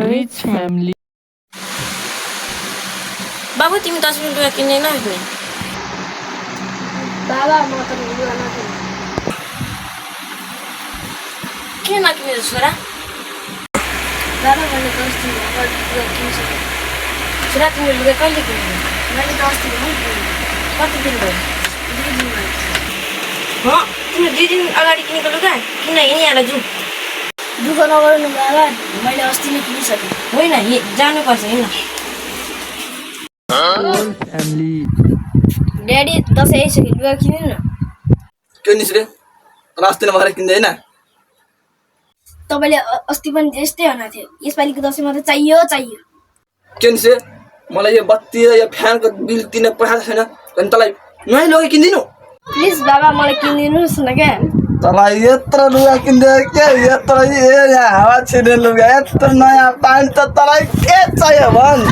Rich family. बाबु तिमी 10 minute लुगा किन्दैन नि बाबा म त लुगा नकिन् किन नकिने छोरा बाबा मैले 10 दिन अगाडि लुगा किनिसकेँ छोरा तिमीले लुगा कहिले किन्यौ मैले 10 दिन कति दिन भयो 2 दिन भयो तिमीले 2 दिन अगाडि किनेको लुगा किन हिँडिहाल जाउँ दुःख नगर्नु बाबा मैले अस्ति नै किनिसकेँ होइन जानुपर्छ हिँड्न Whole family. ड्याडी दसैँ आइसक्यो लुगा किन्नु न के निस्रे अस्ति नै भएर किन्दैन तपाईँले अस्ति पनि त्यस्तै भनेको थियो यसपालिको दसैँमा त चाहियो के निस्रे मलाई यो बत्ती र यो फ्यानको बिल तिर्न पठाएको छैन अनि तँलाई नयाँ लुगा किनिदिनु प्लिज बाबा मलाई किनिदिनुहोस् न क्या तँलाई यत्रो लुगा किनिदियो के यत्रो यहाँ हावा छिर्ने लुगा यत्रो नयाँ प्यान्ट त तँलाई के चाहियो भन्